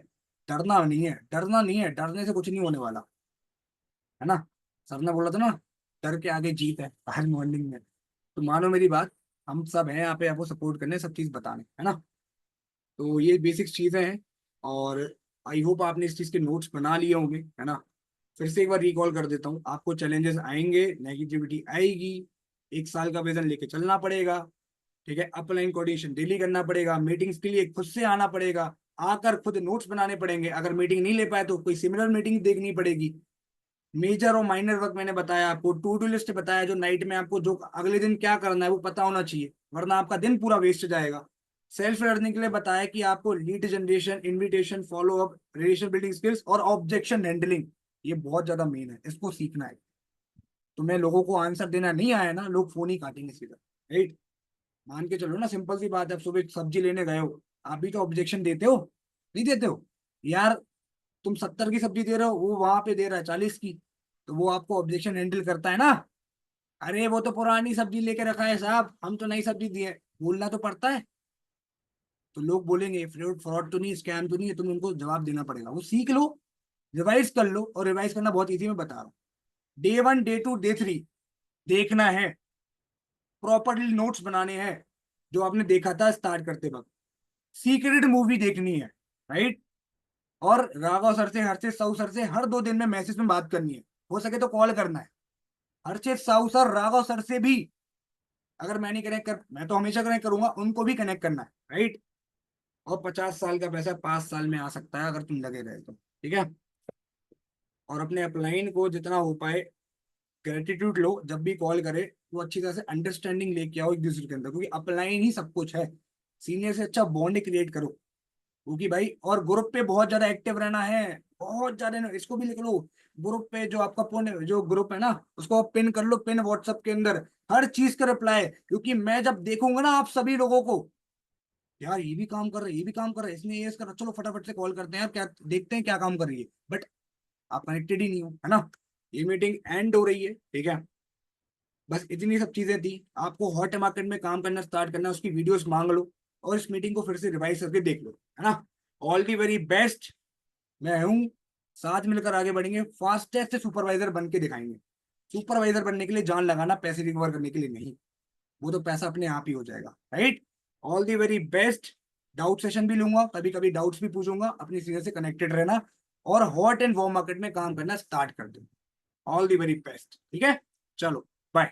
डरना नहीं है, डरना नहीं है, डरने से कुछ नहीं होने वाला। है ना। सर ने बोला था ना, डर के आगे जीत है, आज मॉर्निंग में। तो मानो मेरी बात, हम सब हैं यहाँ पे आपको सपोर्ट करने, सब चीज बताने, है ना। तो ये बेसिक चीजें हैं। और आई होप आपने इस चीज के नोट्स बना लिए होंगे, है ना। फिर से एक बार रिकॉल कर देता हूँ, आपको चैलेंजेस आएंगे, नेगेटिविटी आएगी। 1 साल का विजन लेके चलना पड़ेगा। ठीक है, अपलाइन कोऑर्डिनेशन डेली करना पड़ेगा, मीटिंग्स के लिए खुद से आना पड़ेगा। आकर खुद नोट्स बनाने पड़ेंगे, अगर मीटिंग नहीं ले पाए तो कोई सिमिलर मीटिंग देखनी पड़ेगी। मेजर और माइनर वर्क मैंने बताया आपको, टू डू लिस्ट बताया, जो नाइट में आपको जो अगले दिन क्या करना है वो पता होना चाहिए, वरना आपका दिन पूरा वेस्ट जाएगा। सेल्फ लर्निंग के लिए बताया कि आपको lead generation, invitation, follow up, relation building skills और ऑब्जेक्शन हैंडलिंग, ये बहुत ज्यादा मेन है, इसको सीखना है। तुम्हें लोगों को आंसर देना नहीं आया ना, लोग फोन ही काटेंगे सीधा। राइट। मान के चलो ना, सिंपल सी बात है, आप सुबह सब्जी लेने गए हो, आप भी तो ऑब्जेक्शन देते हो, नहीं देते हो यार। तुम 70 की सब्जी दे रहे हो, वो वहां पे दे रहा है 40 की, तो वो आपको ऑब्जेक्शन हैंडल करता है ना। अरे वो तो पुरानी सब्जी लेके रखा है साहब, हम तो नई सब्जी दी है, बोलना तो पड़ता है। तो लोग बोलेंगे फ्रॉड, फ्रॉड तो नहीं, स्कैम तो नहीं है, तुम्हें उनको जवाब देना पड़ेगा। वो सीख लो, रिवाइज कर लो, और रिवाइज करना बहुत इजी, मैं बता रहा हूँ। डे 1, डे 2, डे 3 देखना है, प्रॉपरली नोट्स बनाने हैं, जो आपने देखा था स्टार्ट करते वक्त। सीक्रेट मूवी देखनी है। राइट। और राघव सर से, हर्षित साहू सर से हर 2 दिन में मैसेज में बात करनी है, हो सके तो कॉल करना है। हर्षित साहू सर, राघव सर से भी अगर मैं नहीं कनेक्ट कर, मैं तो हमेशा कनेक्ट करूंगा, उनको भी कनेक्ट करना है, राइट। और 50 साल का पैसा 5 साल में आ सकता है अगर तुम लगे रहे तो, ठीक है। और अपने अपलाइन को जितना हो पाए ग्रेटिट्यूड लो, जब भी कॉल करे वो अच्छी तरह से अंडरस्टैंडिंग लेके आओ एक दूसरे के अंदर, क्योंकि अपलाइन ही सब कुछ है। सीनियर से अच्छा बॉन्ड क्रिएट करो, क्योंकि भाई, और ग्रुप पे बहुत ज्यादा एक्टिव रहना है, बहुत ज्यादा इसको भी लिख लो। ग्रुप पे जो आपका फोन, जो ग्रुप है ना, उसको आप पिन कर लो, पिन व्हाट्सएप के अंदर, हर चीज का रिप्लाई। क्योंकि मैं जब देखूंगा ना आप सभी लोगों को, यार ये भी काम कर रहा है, ये भी काम कर रहा है, इसने ये कर, चलो फटाफट से कॉल करते हैं यार, क्या देखते हैं क्या काम कर रही है, बट आप कनेक्टेड ही नहीं हो, है ना। ये मीटिंग एंड हो रही है, ठीक है। बस इतनी सब चीजें थी। आपको हॉट मार्केट में काम करना स्टार्ट करना है, उसकी वीडियोस मांग लो और इस मीटिंग को फिर से रिवाइज करके देख लो, है ना। All the very best. मैं हूँ, साथ मिलकर आगे बढ़ेंगे, फास्टेस्ट से सुपरवाइजर बन के दिखाएंगे। सुपरवाइजर बनने के लिए जान लगाना, पैसे रिकवर करने के लिए नहीं। वो तो पैसा अपने आप ही हो जाएगा, right. All the very best. Doubt session भी लूंगा, कभी कभी डाउट्स भी पूछूंगा, अपनी सीनियर से कनेक्टेड रहना और हॉट एंड वॉर्म मार्केट में काम करना स्टार्ट कर दो। ऑल दी वेरी बेस्ट, ठीक है। चलो, बाय।